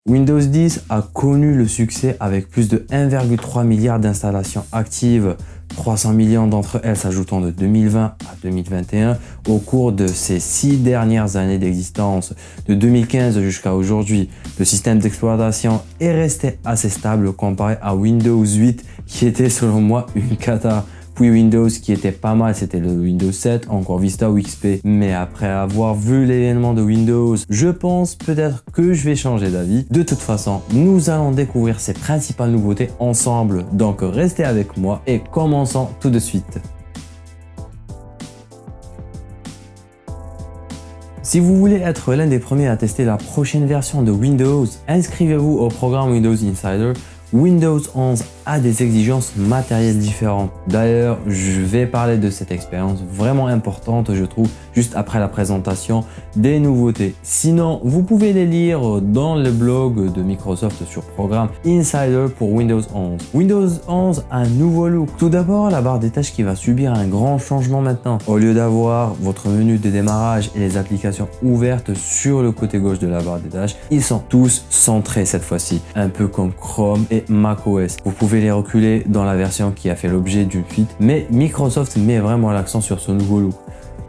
Windows 10 a connu le succès avec plus de 1,3 milliard d'installations actives, 300 millions d'entre elles s'ajoutant de 2020 à 2021 au cours de ces 6 dernières années d'existence. De 2015 jusqu'à aujourd'hui, le système d'exploitation est resté assez stable comparé à Windows 8 qui était selon moi une cata. Puis Windows qui était pas mal, c'était le Windows 7, encore Vista ou XP. Mais après avoir vu l'événement de Windows, je pense peut-être que je vais changer d'avis. De toute façon, nous allons découvrir ces principales nouveautés ensemble. Donc restez avec moi et commençons tout de suite. Si vous voulez être l'un des premiers à tester la prochaine version de Windows, inscrivez-vous au programme Windows Insider. Windows 11 a des exigences matérielles différentes. D'ailleurs, je vais parler de cette expérience vraiment importante, je trouve, juste après la présentation des nouveautés. Sinon, vous pouvez les lire dans le blog de Microsoft sur programme Insider pour Windows 11. Windows 11 a un nouveau look. Tout d'abord, la barre des tâches qui va subir un grand changement maintenant. Au lieu d'avoir votre menu de démarrage et les applications ouvertes sur le côté gauche de la barre des tâches, ils sont tous centrés cette fois-ci, un peu comme Chrome et macOS. Vous pouvez les reculer dans la version qui a fait l'objet d'une fuite, mais Microsoft met vraiment l'accent sur ce nouveau look.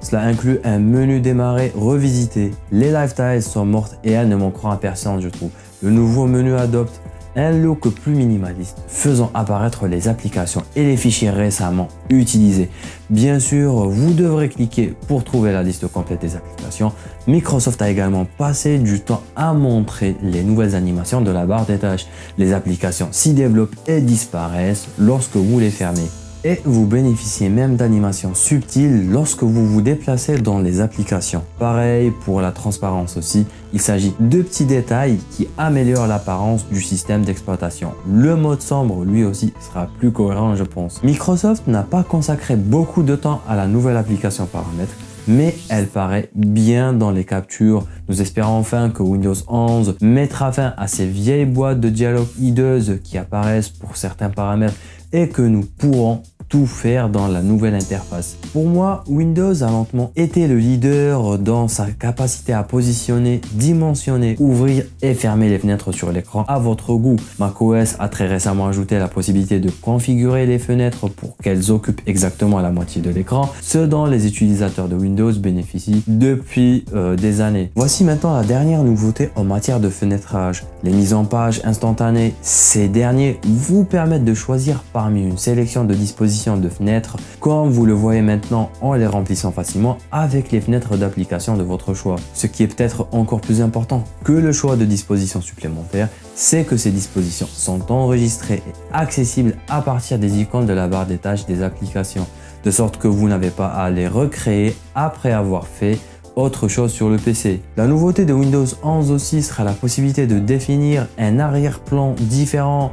Cela inclut un menu démarrer revisité. Les lifestyles sont mortes et elles ne manqueront à personne, je trouve. Le nouveau menu adopte un look plus minimaliste, faisant apparaître les applications et les fichiers récemment utilisés. Bien sûr, vous devrez cliquer pour trouver la liste complète des applications. Microsoft a également passé du temps à montrer les nouvelles animations de la barre des tâches. Les applications s'y développent et disparaissent lorsque vous les fermez. Et vous bénéficiez même d'animations subtiles lorsque vous vous déplacez dans les applications. Pareil pour la transparence aussi, il s'agit de petits détails qui améliorent l'apparence du système d'exploitation. Le mode sombre lui aussi sera plus cohérent je pense. Microsoft n'a pas consacré beaucoup de temps à la nouvelle application paramètres, mais elle paraît bien dans les captures. Nous espérons enfin que Windows 11 mettra fin à ces vieilles boîtes de dialogue hideuses qui apparaissent pour certains paramètres et que nous pourrons tout faire dans la nouvelle interface. Pour moi, Windows a lentement été le leader dans sa capacité à positionner, dimensionner, ouvrir et fermer les fenêtres sur l'écran à votre goût. macOS a très récemment ajouté la possibilité de configurer les fenêtres pour qu'elles occupent exactement la moitié de l'écran, ce dont les utilisateurs de Windows bénéficient depuis des années. Voici maintenant la dernière nouveauté en matière de fenêtrage. Les mises en page instantanées, ces derniers vous permettent de choisir parmi une sélection de dispositifs de fenêtres, comme vous le voyez maintenant en les remplissant facilement avec les fenêtres d'application de votre choix. Ce qui est peut-être encore plus important que le choix de dispositions supplémentaires, c'est que ces dispositions sont enregistrées et accessibles à partir des icônes de la barre des tâches des applications, de sorte que vous n'avez pas à les recréer après avoir fait autre chose sur le PC. La nouveauté de Windows 11 aussi sera la possibilité de définir un arrière-plan différent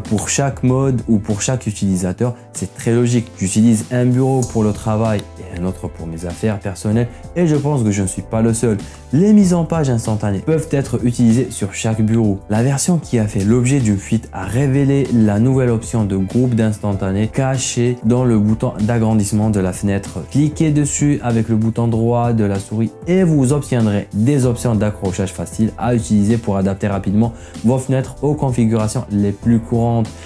pour chaque mode ou pour chaque utilisateur. C'est très logique. J'utilise un bureau pour le travail et un autre pour mes affaires personnelles et je pense que je ne suis pas le seul. Les mises en page instantanées peuvent être utilisées sur chaque bureau. La version qui a fait l'objet d'une fuite a révélé la nouvelle option de groupe d'instantané cachée dans le bouton d'agrandissement de la fenêtre. Cliquez dessus avec le bouton droit de la souris et vous obtiendrez des options d'accrochage facile à utiliser pour adapter rapidement vos fenêtres aux configurations les plus courantes.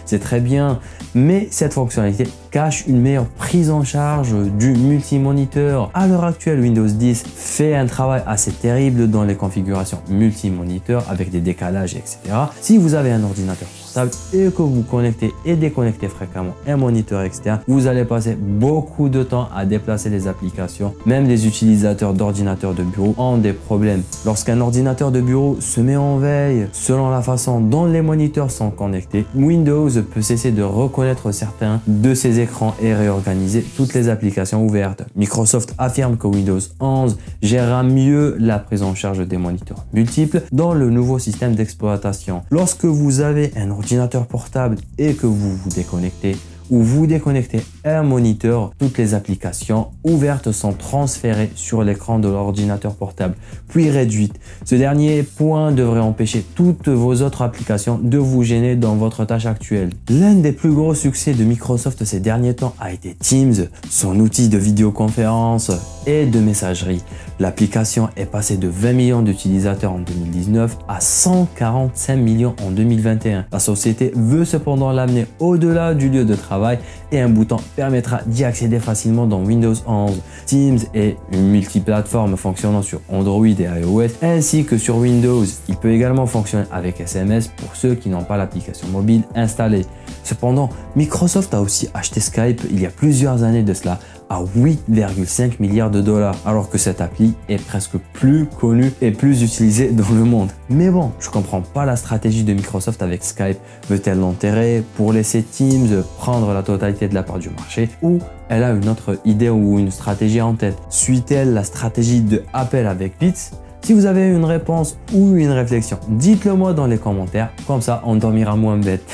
C'est très bien, mais cette fonctionnalité cache une meilleure prise en charge du multimoniteur. À l'heure actuelle, Windows 10 fait un travail assez terrible dans les configurations multimoniteur avec des décalages, etc. Si vous avez un ordinateur portable et que vous connectez et déconnectez fréquemment un moniteur externe, vous allez passer beaucoup de temps à déplacer les applications. Même les utilisateurs d'ordinateurs de bureau ont des problèmes. Lorsqu'un ordinateur de bureau se met en veille selon la façon dont les moniteurs sont connectés, Windows peut cesser de reconnaître certains de ses écrans et réorganiser toutes les applications ouvertes. Microsoft affirme que Windows 11 gérera mieux la prise en charge des moniteurs multiples dans le nouveau système d'exploitation. Lorsque vous avez un ordinateur portable et que vous vous déconnectez, où vous déconnectez un moniteur, toutes les applications ouvertes sont transférées sur l'écran de l'ordinateur portable, puis réduites. Ce dernier point devrait empêcher toutes vos autres applications de vous gêner dans votre tâche actuelle. L'un des plus gros succès de Microsoft ces derniers temps a été Teams, son outil de vidéoconférence et de messagerie. L'application est passée de 20 millions d'utilisateurs en 2019 à 145 millions en 2021. La société veut cependant l'amener au-delà du lieu de travail et un bouton permettra d'y accéder facilement dans Windows 11. Teams est une multiplateforme fonctionnant sur Android et iOS ainsi que sur Windows. Il peut également fonctionner avec SMS pour ceux qui n'ont pas l'application mobile installée. Cependant, Microsoft a aussi acheté Skype il y a plusieurs années de cela à 8,5 milliards de dollars, alors que cette appli est presque plus connue et plus utilisée dans le monde. Mais bon, je comprends pas la stratégie de Microsoft avec Skype. Veut-elle l'enterrer pour laisser Teams prendre la totalité de la part du marché, ou elle a une autre idée ou une stratégie en tête? Suit-elle la stratégie de Apple avec Beats? Si vous avez une réponse ou une réflexion, dites-le moi dans les commentaires, comme ça on dormira moins bête.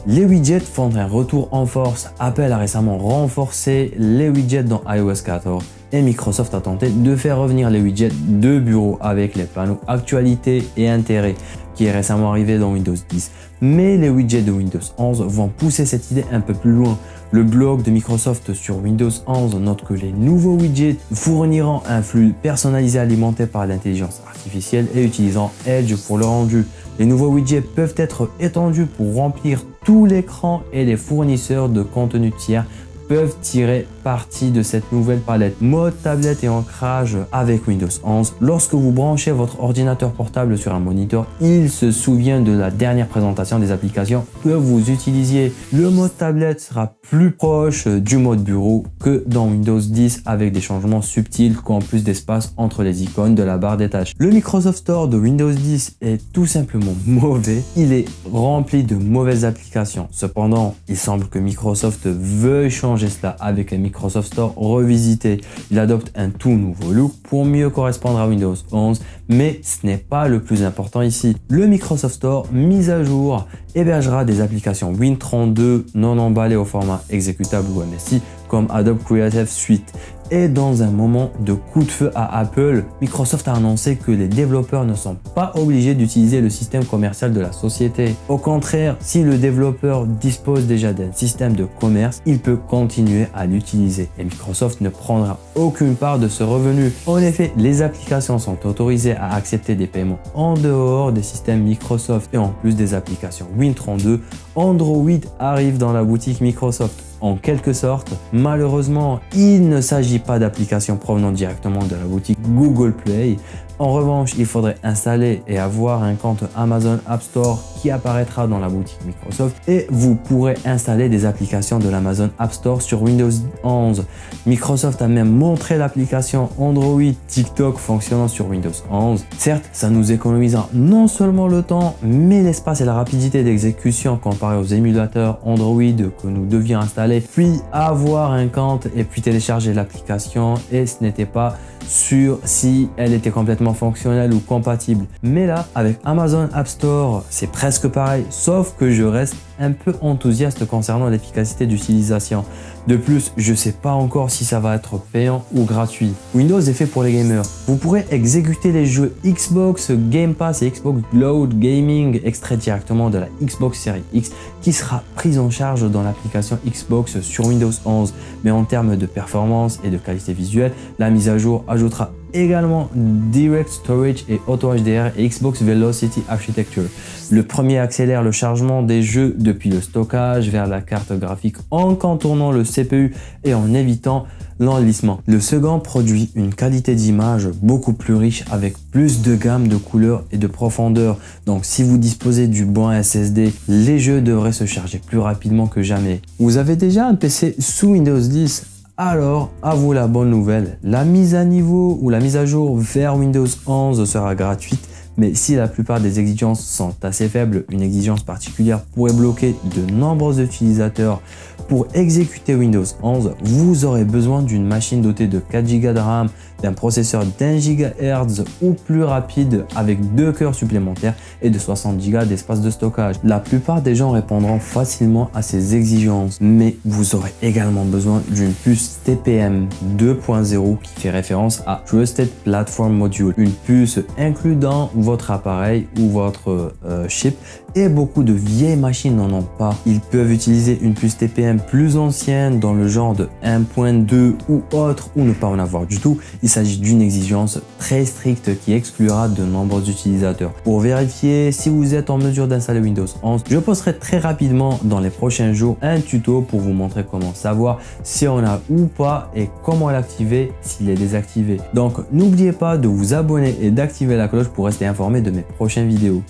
Les widgets font un retour en force. Apple a récemment renforcé les widgets dans iOS 14 et Microsoft a tenté de faire revenir les widgets de bureau avec les panneaux actualité et intérêt qui est récemment arrivé dans Windows 10. Mais les widgets de Windows 11 vont pousser cette idée un peu plus loin. Le blog de Microsoft sur Windows 11 note que les nouveaux widgets fourniront un flux personnalisé alimenté par l'intelligence artificielle et utilisant Edge pour le rendu. Les nouveaux widgets peuvent être étendus pour remplir tout l'écran et les fournisseurs de contenu tiers peuvent tirer parti de cette nouvelle palette. Mode tablette et ancrage avec Windows 11. Lorsque vous branchez votre ordinateur portable sur un moniteur, il se souvient de la dernière présentation des applications que vous utilisiez. Le mode tablette sera plus proche du mode bureau que dans Windows 10 avec des changements subtils comme plus d'espace entre les icônes de la barre des tâches. Le Microsoft Store de Windows 10 est tout simplement mauvais. Il est rempli de mauvaises applications. Cependant, il semble que Microsoft veuille changer cela avec un Microsoft Store revisité. Il adopte un tout nouveau look pour mieux correspondre à Windows 11, mais ce n'est pas le plus important ici. Le Microsoft Store mis à jour hébergera des applications Win32 non emballées au format exécutable ou MSI comme Adobe Creative Suite. Et dans un moment de coup de feu à Apple, Microsoft a annoncé que les développeurs ne sont pas obligés d'utiliser le système commercial de la société. Au contraire, si le développeur dispose déjà d'un système de commerce, il peut continuer à l'utiliser et Microsoft ne prendra aucune part de ce revenu. En effet, les applications sont autorisées à accepter des paiements en dehors des systèmes Microsoft et en plus des applications Win32, Android arrive dans la boutique Microsoft. En quelque sorte, malheureusement, il ne s'agit pas d'applications provenant directement de la boutique Google Play. En revanche, il faudrait installer et avoir un compte Amazon App Store qui apparaîtra dans la boutique Microsoft et vous pourrez installer des applications de l'Amazon App Store sur Windows 11. Microsoft a même montré l'application Android TikTok fonctionnant sur Windows 11. Certes, ça nous économisera non seulement le temps, mais l'espace et la rapidité d'exécution comparé aux émulateurs Android que nous devions installer, puis avoir un compte et puis télécharger l'application et ce n'était pas sûr si elle était complètement fonctionnelle ou compatible. Mais là, avec Amazon App Store, c'est presque pareil, sauf que je reste un peu enthousiaste concernant l'efficacité d'utilisation. De plus, je ne sais pas encore si ça va être payant ou gratuit. Windows est fait pour les gamers. Vous pourrez exécuter les jeux Xbox Game Pass et Xbox Cloud Gaming extraits directement de la Xbox Series X qui sera prise en charge dans l'application Xbox sur Windows 11. Mais en termes de performance et de qualité visuelle, la mise à jour ajoutera également Direct Storage et Auto HDR et Xbox Velocity Architecture. Le premier accélère le chargement des jeux depuis le stockage vers la carte graphique en contournant le CPU et en évitant l'enlissement. Le second produit une qualité d'image beaucoup plus riche avec plus de gamme de couleurs et de profondeur. Donc si vous disposez du bon SSD, les jeux devraient se charger plus rapidement que jamais. Vous avez déjà un PC sous Windows 10? Alors, à vous la bonne nouvelle, la mise à niveau ou la mise à jour vers Windows 11 sera gratuite, Mais si la plupart des exigences sont assez faibles, une exigence particulière pourrait bloquer de nombreux utilisateurs. Pour exécuter Windows 11, vous aurez besoin d'une machine dotée de 4 Go de RAM, d'un processeur d'1 GHz ou plus rapide avec 2 cœurs supplémentaires et de 60 Go d'espace de stockage. La plupart des gens répondront facilement à ces exigences, mais vous aurez également besoin d'une puce TPM 2.0 qui fait référence à Trusted Platform Module, une puce inclue dans votre appareil ou votre chip, et beaucoup de vieilles machines n'en ont pas. Ils peuvent utiliser une puce TPM plus ancienne dans le genre de 1.2 ou autre, ou ne pas en avoir du tout. Il s'agit d'une exigence très stricte qui exclura de nombreux utilisateurs. Pour vérifier si vous êtes en mesure d'installer Windows 11, je posterai très rapidement dans les prochains jours un tuto pour vous montrer comment savoir si on a ou pas et comment l'activer s'il est désactivé. Donc n'oubliez pas de vous abonner et d'activer la cloche pour rester informé de mes prochaines vidéos.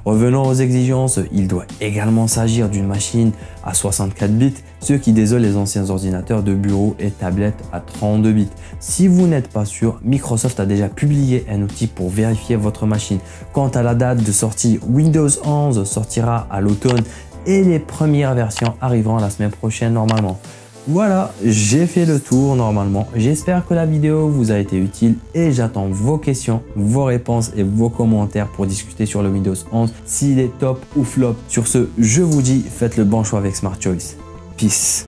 Revenons aux exigences, il doit également s'agir d'une machine à 64 bits, ce qui désole les anciens ordinateurs de bureau et tablettes à 32 bits. Si vous n'êtes pas sûr, Microsoft a déjà publié un outil pour vérifier votre machine. Quant à la date de sortie, Windows 11 sortira à l'automne et les premières versions arriveront la semaine prochaine normalement. Voilà, j'ai fait le tour normalement. J'espère que la vidéo vous a été utile et j'attends vos questions, vos réponses et vos commentaires pour discuter sur le Windows 11, s'il est top ou flop. Sur ce, je vous dis, faites le bon choix avec Smart Choice. Peace.